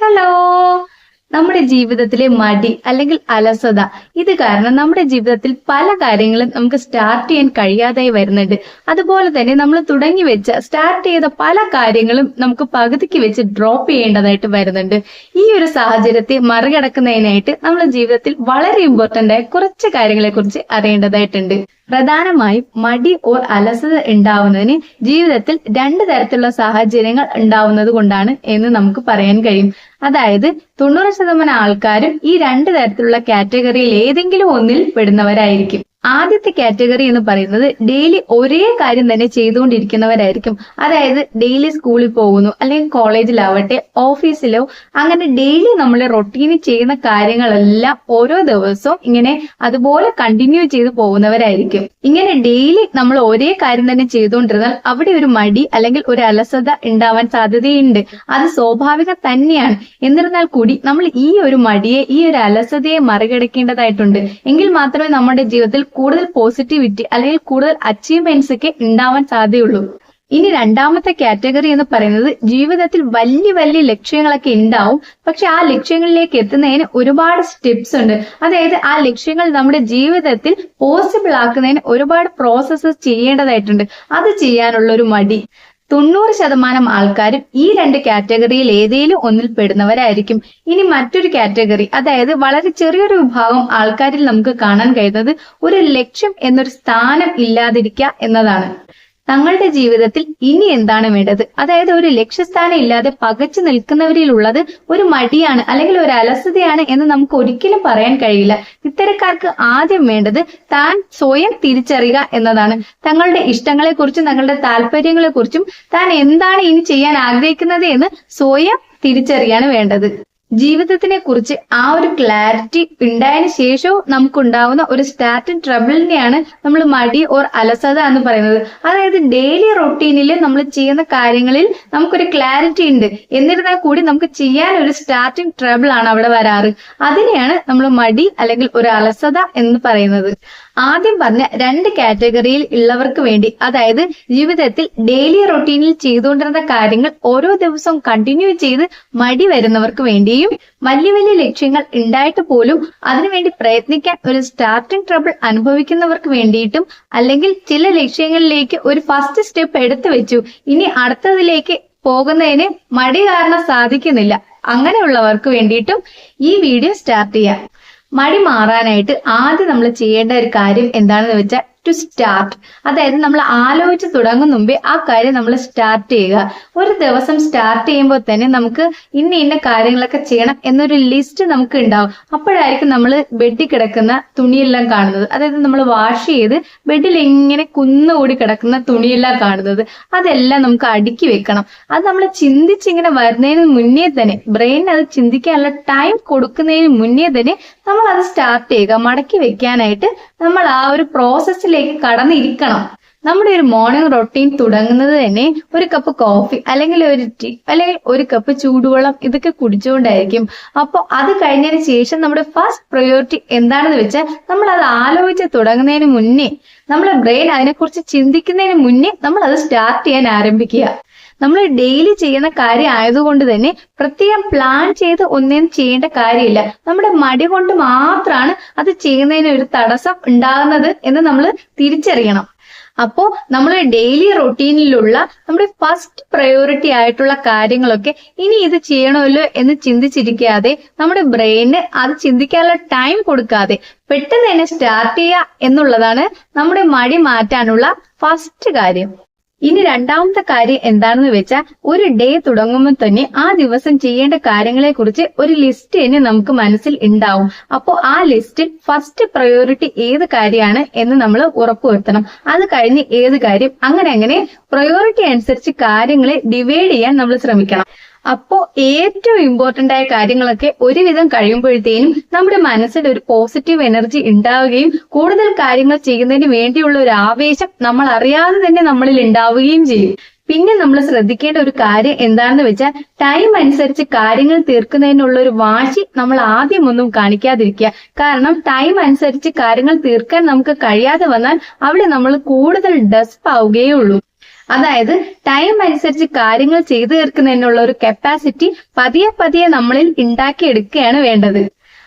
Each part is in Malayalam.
ഹലോ. നമ്മുടെ ജീവിതത്തിലെ മടി അല്ലെങ്കിൽ അലസത ഇത് കാരണം നമ്മുടെ ജീവിതത്തിൽ പല കാര്യങ്ങളും നമുക്ക് സ്റ്റാർട്ട് ചെയ്യാൻ കഴിയാതായി വരുന്നുണ്ട്. അതുപോലെ തന്നെ നമ്മൾ സ്റ്റാർട്ട് ചെയ്ത പല കാര്യങ്ങളും നമുക്ക് പകുതിക്ക് വെച്ച് ഡ്രോപ്പ് ചെയ്യേണ്ടതായിട്ട് വരുന്നുണ്ട്. ഈ ഒരു സാഹചര്യത്തെ മറികടക്കുന്നതിനായിട്ട് നമ്മുടെ ജീവിതത്തിൽ വളരെ ഇമ്പോർട്ടന്റ് ആയ കുറച്ച് കാര്യങ്ങളെ കുറിച്ച് അറിയേണ്ടതായിട്ടുണ്ട്. പ്രധാനമായും മടി ഓർ അലസത ഉണ്ടാവുന്നതിന് ജീവിതത്തിൽ രണ്ട് തരത്തിലുള്ള സാഹചര്യങ്ങൾ ഉണ്ടാവുന്നത് കൊണ്ടാണ് എന്ന് നമുക്ക് പറയാൻ കഴിയും. അതായത് 90% ആൾക്കാരും ഈ രണ്ട് തരത്തിലുള്ള കാറ്റഗറിയിൽ ഏതെങ്കിലും ഒന്നിൽ പെടുന്നവരായിരിക്കും. ആദ്യത്തെ കാറ്റഗറി എന്ന് പറയുന്നത് ഡെയിലി ഒരേ കാര്യം തന്നെ ചെയ്തുകൊണ്ടിരിക്കുന്നവരായിരിക്കും. അതായത് ഡെയിലി സ്കൂളിൽ പോകുന്നു, അല്ലെങ്കിൽ കോളേജിലാവട്ടെ, ഓഫീസിലോ, അങ്ങനെ ഡെയിലി നമ്മൾ റൊട്ടീനിൽ ചെയ്യുന്ന കാര്യങ്ങളെല്ലാം ഓരോ ദിവസവും ഇങ്ങനെ അതുപോലെ കണ്ടിന്യൂ ചെയ്ത് പോകുന്നവരായിരിക്കും. ഇങ്ങനെ ഡെയിലി നമ്മൾ ഒരേ കാര്യം തന്നെ ചെയ്തുകൊണ്ടിരുന്നാൽ അവിടെ ഒരു മടി അല്ലെങ്കിൽ ഒരു അലസത ഉണ്ടാവാൻ സാധ്യതയുണ്ട്. അത് സ്വാഭാവികം തന്നെയാണ്. എന്നിരുന്നാൽ കൂടി നമ്മൾ ഈ ഒരു മടിയെ, ഈ ഒരു അലസതയെ മറികടക്കേണ്ടതായിട്ടുണ്ട്. എങ്കിൽ മാത്രമേ നമ്മുടെ ജീവിതത്തിൽ കൂടുതൽ പോസിറ്റിവിറ്റി അല്ലെങ്കിൽ കൂടുതൽ അച്ചീവ്മെന്റ്സ് ഒക്കെ ഉണ്ടാവാൻ സാധ്യതയുള്ളൂ. ഇനി രണ്ടാമത്തെ കാറ്റഗറി എന്ന് പറയുന്നത് ജീവിതത്തിൽ വലിയ വലിയ ലക്ഷ്യങ്ങളൊക്കെ ഉണ്ടാവും. പക്ഷെ ആ ലക്ഷ്യങ്ങളിലേക്ക് എത്തുന്നതിന് ഒരുപാട് സ്റ്റെപ്സ് ഉണ്ട്. അതായത് ആ ലക്ഷ്യങ്ങൾ നമ്മുടെ ജീവിതത്തിൽ പോസിബിൾ ആക്കുന്നതിന് ഒരുപാട് പ്രോസസ്സസ് ചെയ്യേണ്ടതായിട്ടുണ്ട്. അത് ചെയ്യാനുള്ള ഒരു മടി. 90% ആൾക്കാരും ഈ രണ്ട് കാറ്റഗറിയിൽ ഏതെങ്കിലും ഒന്നിൽ പെടുന്നവരായിരിക്കും. ഇനി മറ്റൊരു കാറ്റഗറി, അതായത് വളരെ ചെറിയൊരു വിഭാഗം ആൾക്കാരിൽ നമുക്ക് കാണാൻ കഴിയുന്നത് ഒരു ലക്ഷ്യം എന്നൊരു സ്ഥാനം ഇല്ലാതിരിക്കുക എന്നതാണ്. തങ്ങളുടെ ജീവിതത്തിൽ ഇനി എന്താണ് വേണ്ടത്, അതായത് ഒരു ലക്ഷ്യസ്ഥാനം ഇല്ലാതെ പകച്ചു നിൽക്കുന്നവരിലുള്ളത് ഒരു മടിയാണ് അല്ലെങ്കിൽ ഒരു അലസതയാണ് എന്ന് നമുക്ക് ഒരിക്കലും പറയാൻ കഴിയില്ല. ഇത്തരക്കാർക്ക് ആദ്യം വേണ്ടത് താൻ സ്വയം തിരിച്ചറിയുക എന്നതാണ്. തങ്ങളുടെ ഇഷ്ടങ്ങളെക്കുറിച്ചും തങ്ങളുടെ താല്പര്യങ്ങളെക്കുറിച്ചും താൻ എന്താണ് ഇനി ചെയ്യാൻ ആഗ്രഹിക്കുന്നത് എന്ന് സ്വയം തിരിച്ചറിയാണ് വേണ്ടത്. ജീവിതത്തിനെ കുറിച്ച് ആ ഒരു ക്ലാരിറ്റി ഉണ്ടായതിനു ശേഷവും നമുക്കുണ്ടാവുന്ന ഒരു സ്റ്റാർട്ടിംഗ് ട്രബിളിനെയാണ് നമ്മൾ മടി ഓർ അലസത എന്ന് പറയുന്നത്. അതായത് ഡെയിലി റൊട്ടീനിൽ നമ്മൾ ചെയ്യുന്ന കാര്യങ്ങളിൽ നമുക്കൊരു ക്ലാരിറ്റി ഉണ്ട്, എന്നിരുന്നാൽ കൂടി നമുക്ക് ചെയ്യാൻ ഒരു സ്റ്റാർട്ടിംഗ് ട്രബിൾ ആണ് അവിടെ വരാറ്. അതിനെയാണ് നമ്മൾ മടി അല്ലെങ്കിൽ ഒരു അലസത എന്ന് പറയുന്നത്. ആദ്യം പറഞ്ഞ രണ്ട് കാറ്റഗറിയിൽ ഉള്ളവർക്ക് വേണ്ടി, അതായത് ജീവിതത്തിൽ ഡെയിലി റൊട്ടീനിൽ ചെയ്തുകൊണ്ടിരുന്ന കാര്യങ്ങൾ ഓരോ ദിവസവും കണ്ടിന്യൂ ചെയ്ത് മടി വരുന്നവർക്ക് വേണ്ടിയും, വലിയ വലിയ ലക്ഷ്യങ്ങൾ ഉണ്ടായിട്ട് പോലും അതിനുവേണ്ടി പ്രയത്നിക്കാൻ ഒരു സ്റ്റാർട്ടിംഗ് ട്രബിൾ അനുഭവിക്കുന്നവർക്ക് വേണ്ടിയിട്ടും, അല്ലെങ്കിൽ ചില ലക്ഷ്യങ്ങളിലേക്ക് ഒരു ഫസ്റ്റ് സ്റ്റെപ്പ് എടുത്തു വെച്ചു ഇനി അടുത്തതിലേക്ക് പോകുന്നതിന് മടി കാരണം സാധിക്കുന്നില്ല, അങ്ങനെയുള്ളവർക്ക് വേണ്ടിയിട്ടും ഈ വീഡിയോ സ്റ്റാർട്ട് ചെയ്യാം. മടി മാറാനായിട്ട് ആദ്യം നമ്മൾ ചെയ്യേണ്ട ഒരു കാര്യം എന്താണെന്ന് വെച്ചാൽ ടു സ്റ്റാർട്ട്. അതായത് നമ്മൾ ആലോചിച്ച് തുടങ്ങും മുമ്പേ ആ കാര്യം നമ്മൾ സ്റ്റാർട്ട് ചെയ്യുക. ഒരു ദിവസം സ്റ്റാർട്ട് ചെയ്യുമ്പോൾ തന്നെ നമുക്ക് ഇന്ന കാര്യങ്ങളൊക്കെ ചെയ്യണം എന്നൊരു ലിസ്റ്റ് നമുക്ക് ഉണ്ടാവും. അപ്പോഴായിരിക്കും നമ്മൾ ബെഡിൽ കിടക്കുന്ന തുണിയെല്ലാം കാണുന്നത്. അതായത് നമ്മൾ വാഷ് ചെയ്ത് ബെഡിൽ ഇങ്ങനെ കുന്നുകൂടി കിടക്കുന്ന തുണിയെല്ലാം കാണുന്നത്. അതെല്ലാം നമുക്ക് അടുക്കി വെക്കണം. അത് നമ്മൾ ചിന്തിച്ചിങ്ങനെ വരുന്നതിന് മുന്നേ തന്നെ, ബ്രെയിൻ അത് ചിന്തിക്കാനുള്ള ടൈം കൊടുക്കുന്നതിന് മുന്നേ തന്നെ നമ്മൾ അത് സ്റ്റാർട്ട് ചെയ്യുക. മടക്കി വെക്കാനായിട്ട് നമ്മൾ ആ ഒരു പ്രോസസ്സിലേക്ക് കടന്നിരിക്കണം. നമ്മുടെ ഒരു മോർണിംഗ് റൊട്ടീൻ തുടങ്ങുന്നത് തന്നെ ഒരു കപ്പ് കോഫി അല്ലെങ്കിൽ ഒരു ടീ അല്ലെങ്കിൽ ഒരു കപ്പ് ചൂടുവെള്ളം ഇതൊക്കെ കുടിച്ചുകൊണ്ടായിരിക്കും. അപ്പോൾ അത് കഴിഞ്ഞതിന് ശേഷം നമ്മുടെ ഫസ്റ്റ് പ്രയോറിറ്റി എന്താണെന്ന് വെച്ചാൽ നമ്മൾ അത് ആലോചിച്ച് തുടങ്ങുന്നതിന് മുന്നേ, നമ്മുടെ ബ്രെയിൻ അതിനെക്കുറിച്ച് ചിന്തിക്കുന്നതിന് മുന്നേ നമ്മൾ അത് സ്റ്റാർട്ട് ചെയ്യാൻ ആരംഭിക്കുക. നമ്മൾ ഡെയിലി ചെയ്യുന്ന കാര്യം ആയതുകൊണ്ട് തന്നെ പ്രത്യേകം പ്ലാൻ ചെയ്ത് ഒന്നും ചെയ്യേണ്ട കാര്യമില്ല. നമ്മുടെ മടി കൊണ്ട് മാത്രമാണ് അത് ചെയ്യുന്നതിന് ഒരു തടസ്സം ഉണ്ടാകുന്നത് എന്ന് നമ്മൾ തിരിച്ചറിയണം. അപ്പോ നമ്മൾ ഡെയിലി റൊട്ടീനിലുള്ള നമ്മുടെ ഫസ്റ്റ് പ്രയോറിറ്റി ആയിട്ടുള്ള കാര്യങ്ങളൊക്കെ ഇനി ഇത് ചെയ്യണമല്ലോ എന്ന് ചിന്തിച്ചിരിക്കാതെ, നമ്മുടെ ബ്രെയിന് അത് ചിന്തിക്കാനുള്ള ടൈം കൊടുക്കാതെ പെട്ടെന്ന് തന്നെ സ്റ്റാർട്ട് ചെയ്യുക എന്നുള്ളതാണ് നമ്മുടെ മടി മാറ്റാനുള്ള ഫസ്റ്റ് കാര്യം. ഇനി രണ്ടാമത്തെ കാര്യം എന്താണെന്ന് വെച്ചാൽ, ഒരു ഡേ തുടങ്ങുമ്പോൾ തന്നെ ആ ദിവസം ചെയ്യേണ്ട കാര്യങ്ങളെ കുറിച്ച് ഒരു ലിസ്റ്റ് തന്നെ നമുക്ക് മനസ്സിൽ ഉണ്ടാവും. അപ്പോൾ ആ ലിസ്റ്റിൽ ഫസ്റ്റ് പ്രയോറിറ്റി ഏത് കാര്യമാണ് എന്ന് നമ്മൾ ഉറപ്പുവരുത്തണം. അത് കഴിഞ്ഞ് ഏത് കാര്യം, അങ്ങനെ പ്രയോറിറ്റി അനുസരിച്ച് കാര്യങ്ങളെ ഡിവൈഡ് ചെയ്യാൻ നമ്മൾ ശ്രമിക്കണം. അപ്പോ ഏറ്റവും ഇമ്പോർട്ടന്റ് ആയ കാര്യങ്ങളൊക്കെ ഒരുവിധം കഴിയുമ്പോഴത്തേനും നമ്മുടെ മനസ്സിൽ ഒരു പോസിറ്റീവ് എനർജി ഉണ്ടാവുകയും കൂടുതൽ കാര്യങ്ങൾ ചെയ്യുന്നതിന് വേണ്ടിയുള്ള ഒരു ആവേശം നമ്മൾ അറിയാതെ തന്നെ നമ്മളിൽ ഉണ്ടാവുകയും ചെയ്യും. പിന്നെ നമ്മൾ ശ്രദ്ധിക്കേണ്ട ഒരു കാര്യം എന്താണെന്ന് വെച്ചാൽ, ടൈം അനുസരിച്ച് കാര്യങ്ങൾ തീർക്കുന്നതിനുള്ള ഒരു വാശി നമ്മൾ ആദ്യമൊന്നും കാണിക്കാതിരിക്കുക. കാരണം ടൈം അനുസരിച്ച് കാര്യങ്ങൾ തീർക്കാൻ നമുക്ക് കഴിയാതെ വന്നാൽ അവിടെ നമ്മൾ കൂടുതൽ ഡെസ്പ് ആവുകയേ ഉള്ളൂ. അതായത് ടൈം അനുസരിച്ച് കാര്യങ്ങൾ ചെയ്തു തീർക്കുന്നതിനുള്ള ഒരു കപ്പാസിറ്റി പതിയെ പതിയെ നമ്മളിൽ ഉണ്ടാക്കിയെടുക്കുകയാണ് വേണ്ടത്.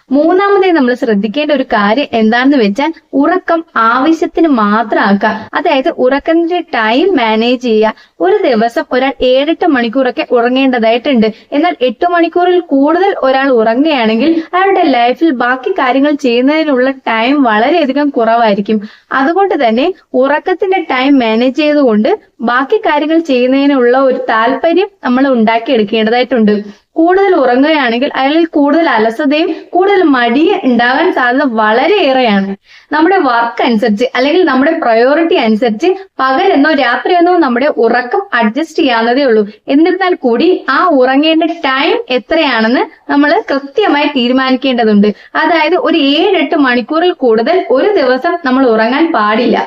മൂന്നാമതായി നമ്മൾ ശ്രദ്ധിക്കേണ്ട ഒരു കാര്യം എന്താണെന്ന് വെച്ചാൽ ഉറക്കം ആവശ്യത്തിന് മാത്രം ആക്കുക. അതായത് ഉറക്കത്തിന്റെ ടൈം മാനേജ് ചെയ്യുക. ഒരു ദിവസം ഒരാൾ 7-8 മണിക്കൂറൊക്കെ ഉറങ്ങേണ്ടതായിട്ടുണ്ട്. എന്നാൽ 8 മണിക്കൂറിൽ കൂടുതൽ ഒരാൾ ഉറങ്ങുകയാണെങ്കിൽ അയാളുടെ ലൈഫിൽ ബാക്കി കാര്യങ്ങൾ ചെയ്യുന്നതിനുള്ള ടൈം വളരെയധികം കുറവായിരിക്കും. അതുകൊണ്ട് തന്നെ ഉറക്കത്തിന്റെ ടൈം മാനേജ് ചെയ്തുകൊണ്ട് ബാക്കി കാര്യങ്ങൾ ചെയ്യുന്നതിനുള്ള ഒരു താല്പര്യം നമ്മൾ ഉണ്ടാക്കിയെടുക്കേണ്ടതായിട്ടുണ്ട്. കൂടുതൽ ഉറങ്ങുകയാണെങ്കിൽ അയാളിൽ കൂടുതൽ അലസതയും കൂടുതൽ മടിയും ഉണ്ടാകാൻ സാധ്യത വളരെയേറെയാണ്. നമ്മുടെ വർക്ക് അനുസരിച്ച് അല്ലെങ്കിൽ നമ്മുടെ പ്രയോറിറ്റി അനുസരിച്ച് പകലെന്നോ രാത്രിയെന്നോ നമ്മുടെ ഉറക്കം അഡ്ജസ്റ്റ് ചെയ്യാവുന്നതേ ഉള്ളൂ. എന്നിരുന്നാൽ കൂടി ആ ഉറങ്ങേണ്ട ടൈം എത്രയാണെന്ന് നമ്മൾ കൃത്യമായി തീരുമാനിക്കേണ്ടതുണ്ട്. അതായത് ഒരു 7-8 മണിക്കൂറിൽ കൂടുതൽ ഒരു ദിവസം നമ്മൾ ഉറങ്ങാൻ പാടില്ല.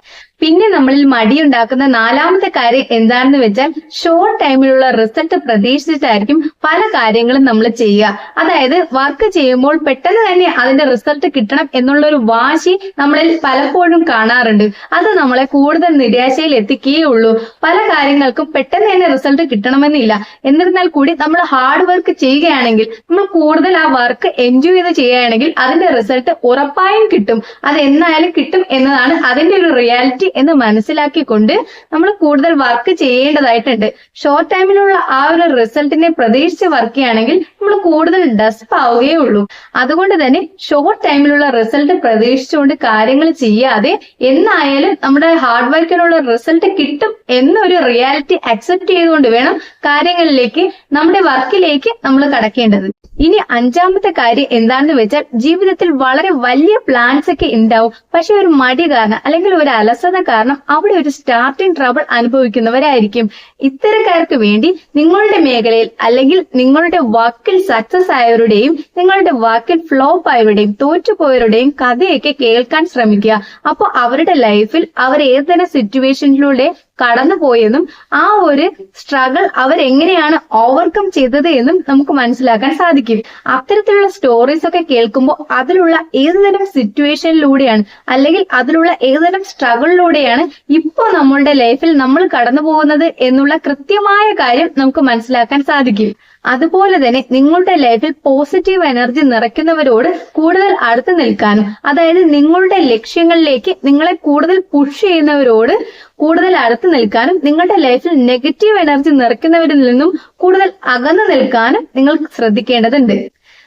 പിന്നെ നമ്മളിൽ മടിയുണ്ടാക്കുന്ന നാലാമത്തെ കാര്യം എന്താണെന്ന് വെച്ചാൽ ഷോർട്ട് ടൈമിലുള്ള റിസൾട്ട് പ്രതീക്ഷിച്ചിട്ടായിരിക്കും പല കാര്യങ്ങളും നമ്മൾ ചെയ്യുക. അതായത് വർക്ക് ചെയ്യുമ്പോൾ പെട്ടെന്ന് തന്നെ അതിന്റെ റിസൾട്ട് കിട്ടണം എന്നുള്ള ഒരു വാശി നമ്മളിൽ പലപ്പോഴും കാണാറുണ്ട്. അത് നമ്മളെ കൂടുതൽ നിരാശയിൽ എത്തിക്കുകയുള്ളൂ. പല കാര്യങ്ങൾക്കും പെട്ടെന്ന് തന്നെ റിസൾട്ട് കിട്ടണമെന്നില്ല. എന്നിരുന്നാൽ കൂടി നമ്മൾ ഹാർഡ് വർക്ക് ചെയ്യുകയാണെങ്കിൽ, നമ്മൾ കൂടുതൽ ആ വർക്ക് എൻജോയ് ചെയ്ത് ചെയ്യുകയാണെങ്കിൽ അതിന്റെ റിസൾട്ട് ഉറപ്പായും കിട്ടും. അത് എന്നായാലും കിട്ടും എന്നതാണ് അതിന്റെ ഒരു റിയാലിറ്റി എന്ന് മനസ്സിലാക്കിക്കൊണ്ട് നമ്മൾ കൂടുതൽ വർക്ക് ചെയ്യേണ്ടതായിട്ടുണ്ട്. ഷോർട്ട് ടൈമിലുള്ള ആ ഒരു റിസൾട്ടിനെ പ്രതീക്ഷിച്ച് വർക്ക് ചെയ്യുകയാണെങ്കിൽ നമ്മൾ കൂടുതൽ ഡസ്പ് ആവുകയേ ഉള്ളൂ. അതുകൊണ്ട് തന്നെ ഷോർട്ട് ടൈമിലുള്ള റിസൾട്ട് പ്രതീക്ഷിച്ചുകൊണ്ട് കാര്യങ്ങൾ ചെയ്യാതെ എന്നായാലും നമ്മുടെ ഹാർഡ് വർക്കിനുള്ള റിസൾട്ട് കിട്ടും എന്നൊരു റിയാലിറ്റി അക്സെപ്റ്റ് ചെയ്തുകൊണ്ട് വേണം കാര്യങ്ങളിലേക്ക്, നമ്മുടെ വർക്കിലേക്ക് നമ്മൾ കടക്കേണ്ടത്. ഇനി അഞ്ചാമത്തെ കാര്യം എന്താണെന്ന് വെച്ചാൽ ജീവിതത്തിൽ വളരെ വലിയ പ്ലാൻസ് ഒക്കെ ഉണ്ടാവും. പക്ഷെ ഒരു മടി കാരണം അല്ലെങ്കിൽ ഒരു അലസത കാരണം അവിടെ ഒരു സ്റ്റാർട്ടിംഗ് ട്രബിൾ അനുഭവിക്കുന്നവരായിരിക്കും. ഇത്തരക്കാർക്ക് വേണ്ടി നിങ്ങളുടെ മേഖലയിൽ അല്ലെങ്കിൽ നിങ്ങളുടെ വർക്കിൽ സക്സസ് ആയവരുടെയും നിങ്ങളുടെ വർക്കിൽ ഫ്ലോപ്പ് ആയവരുടെയും തോറ്റുപോയവരുടെയും കഥയൊക്കെ കേൾക്കാൻ ശ്രമിക്കുക. അപ്പോൾ അവരുടെ ലൈഫിൽ അവർ ഏതുതരം സിറ്റുവേഷനിലൂടെ കടന്നുപോയെന്നും ആ ഒരു സ്ട്രഗിൾ അവരെങ്ങനെയാണ് ഓവർകം ചെയ്തത് എന്നും നമുക്ക് മനസ്സിലാക്കാൻ സാധിക്കും. അത്തരത്തിലുള്ള സ്റ്റോറീസ് ഒക്കെ കേൾക്കുമ്പോൾ അതിലുള്ള ഏതുതരം സിറ്റുവേഷനിലൂടെയാണ് അല്ലെങ്കിൽ അതിലുള്ള ഏതുതരം സ്ട്രഗിളിലൂടെയാണ് ഇപ്പോൾ നമ്മളുടെ ലൈഫിൽ നമ്മൾ കടന്നു പോകുന്നത് എന്നുള്ള കൃത്യമായ കാര്യം നമുക്ക് മനസ്സിലാക്കാൻ സാധിക്കും. അതുപോലെ തന്നെ നിങ്ങളുടെ ലൈഫിൽ പോസിറ്റീവ് എനർജി നിറയ്ക്കുന്നവരോട് കൂടുതൽ അടുത്ത് നിൽക്കാനും, അതായത് നിങ്ങളുടെ ലക്ഷ്യങ്ങളിലേക്ക് നിങ്ങളെ കൂടുതൽ പുഷ് ചെയ്യുന്നവരോട് കൂടുതൽ അടുത്ത് നിൽക്കാനും, നിങ്ങളുടെ ലൈഫിൽ നെഗറ്റീവ് എനർജി നിറയ്ക്കുന്നവരിൽ നിന്നും കൂടുതൽ അകന്നു നിൽക്കാനും നിങ്ങൾ ശ്രദ്ധിക്കേണ്ടതുണ്ട്.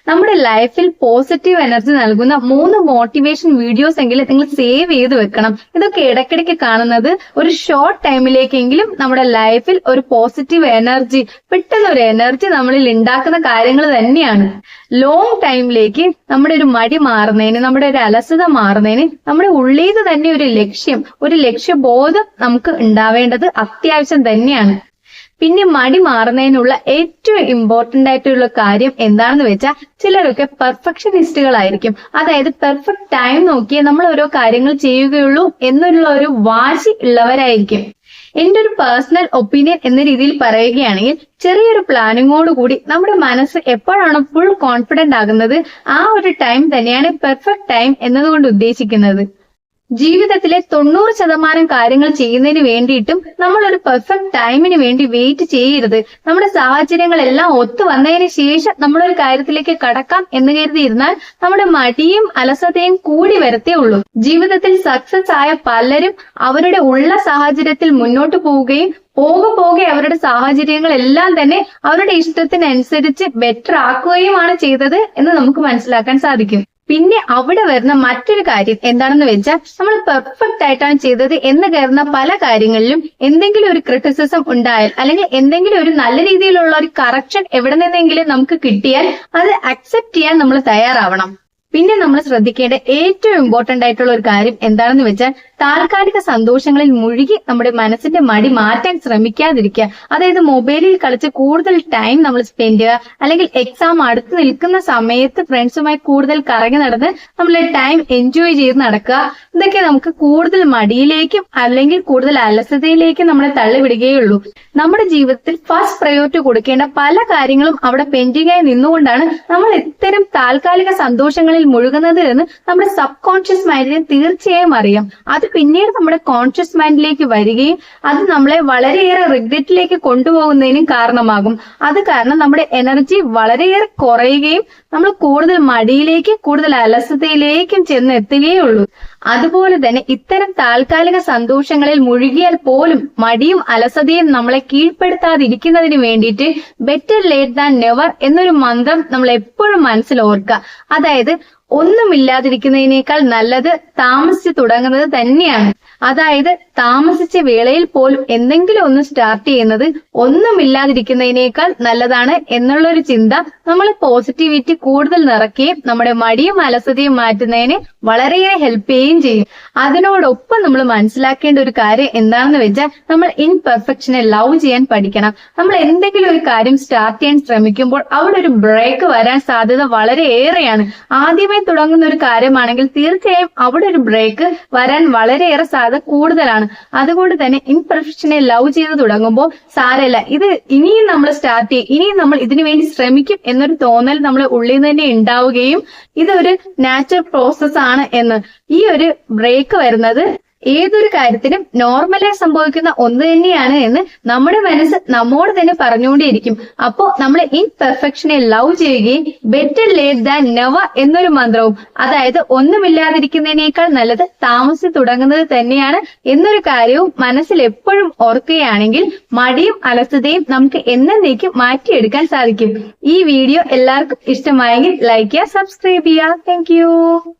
നമ്മുടെ ലൈഫിൽ പോസിറ്റീവ് എനർജി നൽകുന്ന 3 മോട്ടിവേഷൻ വീഡിയോസ് എങ്കിലും നിങ്ങൾ സേവ് ചെയ്ത് വെക്കണം. ഇതൊക്കെ ഇടയ്ക്കിടയ്ക്ക് കാണുന്നത് ഒരു ഷോർട്ട് ടൈമിലേക്കെങ്കിലും നമ്മുടെ ലൈഫിൽ ഒരു പോസിറ്റീവ് എനർജി, പെട്ടെന്ന് ഒരു എനർജി നമ്മളിൽ ഉണ്ടാക്കുന്ന കാര്യങ്ങൾ തന്നെയാണ്. ലോങ് ടൈമിലേക്ക് നമ്മുടെ ഒരു മടി മാറുന്നതിന്, നമ്മുടെ ഒരു അലസത മാറുന്നതിന് നമ്മുടെ ഉള്ളിൽ തന്നെ ഒരു ലക്ഷ്യബോധം നമുക്ക് ഉണ്ടാവേണ്ടത് അത്യാവശ്യം തന്നെയാണ്. പിന്നെ മടി മാറുന്നതിനുള്ള ഏറ്റവും ഇമ്പോർട്ടന്റ് ആയിട്ടുള്ള കാര്യം എന്താണെന്ന് വെച്ചാൽ ചിലരൊക്കെ പെർഫെക്ഷനിസ്റ്റുകളായിരിക്കും. അതായത് പെർഫെക്റ്റ് ടൈം നോക്കിയേ നമ്മൾ ഓരോ കാര്യങ്ങൾ ചെയ്യുകയുള്ളൂ എന്നുള്ള ഒരു വാശി ഉള്ളവരായിരിക്കും. എന്റെ ഒരു പേഴ്സണൽ ഒപ്പീനിയൻ എന്ന രീതിയിൽ പറയുകയാണെങ്കിൽ ചെറിയൊരു പ്ലാനിങ്ങോട് കൂടി നമ്മുടെ മനസ്സ് എപ്പോഴാണ് ഫുൾ കോൺഫിഡന്റ് ആകുന്നത് ആ ഒരു ടൈം തന്നെയാണ് പെർഫെക്റ്റ് ടൈം എന്നതുകൊണ്ട് ഉദ്ദേശിക്കുന്നത്. ജീവിതത്തിലെ 90% കാര്യങ്ങൾ ചെയ്യുന്നതിന് വേണ്ടിയിട്ടും നമ്മൾ ഒരു പെർഫെക്റ്റ് ടൈമിന് വേണ്ടി വെയിറ്റ് ചെയ്യരുത്. നമ്മുടെ സാഹചര്യങ്ങളെല്ലാം ഒത്തു വന്നതിന് ശേഷം നമ്മളൊരു കാര്യത്തിലേക്ക് കടക്കാം എന്ന് കരുതിയിരുന്നാൽ നമ്മുടെ മടിയും അലസതയും കൂടി വരത്തേ ഉള്ളൂ. ജീവിതത്തിൽ സക്സസ് ആയ പലരും അവരുടെ ഉള്ള സാഹചര്യത്തിൽ മുന്നോട്ട് പോവുകയും പോകെ അവരുടെ സാഹചര്യങ്ങളെല്ലാം തന്നെ അവരുടെ ഇഷ്ടത്തിനനുസരിച്ച് ബെറ്റർ ആക്കുകയുമാണ് ചെയ്തത് എന്ന് നമുക്ക് മനസ്സിലാക്കാൻ സാധിക്കും. പിന്നെ അവിടെ വരുന്ന മറ്റൊരു കാര്യം എന്താണെന്ന് വെച്ചാൽ നമ്മൾ പെർഫെക്റ്റ് ആയിട്ടാണ് ചെയ്തത് എന്ന് കരുതുന്ന പല കാര്യങ്ങളിലും എന്തെങ്കിലും ഒരു ക്രിറ്റിസിസം ഉണ്ടായാൽ അല്ലെങ്കിൽ എന്തെങ്കിലും ഒരു നല്ല രീതിയിലുള്ള ഒരു കറക്ഷൻ എവിടെ നിന്നെങ്കിലും നമുക്ക് കിട്ടിയാൽ അത് അക്സെപ്റ്റ് ചെയ്യാൻ നമ്മൾ തയ്യാറാവണം. പിന്നെ നമ്മൾ ശ്രദ്ധിക്കേണ്ട ഏറ്റവും ഇമ്പോർട്ടന്റ് ആയിട്ടുള്ള ഒരു കാര്യം എന്താണെന്ന് വെച്ചാൽ താൽക്കാലിക സന്തോഷങ്ങളിൽ മുഴുകി നമ്മുടെ മനസ്സിന്റെ മടി മാറ്റാൻ ശ്രമിക്കാതിരിക്കുക. അതായത് മൊബൈലിൽ കളിച്ച് കൂടുതൽ ടൈം നമ്മൾ സ്പെൻഡ് ചെയ്യുക, അല്ലെങ്കിൽ എക്സാം അടുത്ത് നിൽക്കുന്ന സമയത്ത് ഫ്രണ്ട്സുമായി കൂടുതൽ കറങ്ങി നടന്ന് നമ്മളെ ടൈം എൻജോയ് ചെയ്ത് നടക്കുക. ഇതൊക്കെ നമുക്ക് കൂടുതൽ മടിയിലേക്കും അല്ലെങ്കിൽ കൂടുതൽ അലസതയിലേക്കും നമ്മളെ തള്ളിവിടുകയുള്ളൂ. നമ്മുടെ ജീവിതത്തിൽ ഫസ്റ്റ് പ്രയോറിറ്റി കൊടുക്കേണ്ട പല കാര്യങ്ങളും അവിടെ പെൻഡിംഗായി നിന്നുകൊണ്ടാണ് നമ്മൾ ഇത്തരം താൽക്കാലിക സന്തോഷങ്ങളിൽ മുഴുകുന്നത് എന്ന് നമ്മുടെ സബ് കോൺഷ്യസ് മൈൻഡിന് തീർച്ചയായും അറിയാം. അത് പിന്നീട് നമ്മുടെ കോൺഷ്യസ് മൈൻഡിലേക്ക് വരികയും അത് നമ്മളെ വളരെയേറെ റിഗ്രറ്റിലേക്ക് കൊണ്ടുപോകുന്നതിനും കാരണമാകും. അത് കാരണം നമ്മുടെ എനർജി വളരെയേറെ കുറയുകയും നമ്മൾ കൂടുതൽ മടിയിലേക്ക്, കൂടുതൽ അലസതയിലേക്കും ചെന്ന് എത്തുകയുള്ളൂ. അതുപോലെ തന്നെ ഇത്തരം താൽക്കാലിക സന്തോഷങ്ങളിൽ മുഴുകിയാൽ പോലും മടിയും അലസതയും നമ്മളെ കീഴ്പ്പെടുത്താതിരിക്കുന്നതിന് വേണ്ടിയിട്ട് ബെറ്റർ ലേറ്റ് ദാൻ നെവർ എന്നൊരു മന്ത്രം നമ്മൾ എപ്പോഴും മനസ്സിൽ ഓർക്കുക. അതായത് ഒന്നുമില്ലാതിരിക്കുന്നതിനേക്കാൾ നല്ലത് താമസിച്ച് തുടങ്ങുന്നത് തന്നെയാണ്. അതായത് താമസിച്ച വേളയിൽ പോലും എന്തെങ്കിലും ഒന്ന് സ്റ്റാർട്ട് ചെയ്യുന്നത് ഒന്നുമില്ലാതിരിക്കുന്നതിനേക്കാൾ നല്ലതാണ് എന്നുള്ളൊരു ചിന്ത നമ്മൾ പോസിറ്റിവിറ്റി കൂടുതൽ നിറയ്ക്കുകയും നമ്മുടെ മടിയും അലസതയും മാറ്റുന്നതിന് വളരെയേറെ ഹെൽപ്പ് ചെയ്യുകയും ചെയ്യും. അതിനോടൊപ്പം നമ്മൾ മനസ്സിലാക്കേണ്ട ഒരു കാര്യം എന്താണെന്ന് വെച്ചാൽ നമ്മൾ ഇൻപെർഫെക്ഷനെ ലവ് ചെയ്യാൻ പഠിക്കണം. നമ്മൾ എന്തെങ്കിലും ഒരു കാര്യം സ്റ്റാർട്ട് ചെയ്യാൻ ശ്രമിക്കുമ്പോൾ അവിടെ ഒരു ബ്രേക്ക് വരാൻ സാധ്യത വളരെയേറെയാണ്. ആദ്യമേ തുടങ്ങുന്ന ഒരു കാര്യമാണെങ്കിൽ തീർച്ചയായും അവിടെ ഒരു ബ്രേക്ക് വരാൻ വളരെയേറെ സാധ്യത കൂടുതലാണ്. അതുകൊണ്ട് തന്നെ ഇൻപെർഫെക്ഷനെ ലവ് ചെയ്ത് തുടങ്ങുമ്പോൾ സാരമില്ല, ഇത് ഇനിയും നമ്മൾ സ്റ്റാർട്ട് ചെയ്യും, ഇനിയും നമ്മൾ ഇതിനു വേണ്ടി ശ്രമിക്കും എന്നൊരു തോന്നൽ നമ്മളെ ഉള്ളിൽ നിന്ന് തന്നെ ഉണ്ടാവുകയും ഇതൊരു നാച്ചുറൽ പ്രോസസ് ആണ് എന്ന്. ഈ ഒരു ബ്രേക്ക് വരുന്നത് ഏതൊരു കാര്യത്തിനും നോർമലായി സംഭവിക്കുന്ന ഒന്ന് തന്നെയാണ് എന്ന് നമ്മുടെ മനസ്സ് നമ്മോട് തന്നെ പറഞ്ഞുകൊണ്ടേയിരിക്കും. അപ്പോ നമ്മൾ ഇൻപെർഫെക്ഷനെ ലവ് ചെയ്യുകയും ബെറ്റർ ലേറ്റ് ദാൻ നെവർ എന്നൊരു മന്ത്രവും, അതായത് ഒന്നുമില്ലാതിരിക്കുന്നതിനേക്കാൾ നല്ലത് താമസിച്ച് തുടങ്ങുന്നത് തന്നെയാണ് എന്നൊരു കാര്യവും മനസ്സിൽ എപ്പോഴും ഓർക്കുകയാണെങ്കിൽ മടിയും അലസതയും നമുക്ക് എന്നേക്കും മാറ്റിയെടുക്കാൻ സാധിക്കും. ഈ വീഡിയോ എല്ലാവർക്കും ഇഷ്ടമായെങ്കിൽ ലൈക്ക് ചെയ്യുക, സബ്സ്ക്രൈബ് ചെയ്യുക. താങ്ക്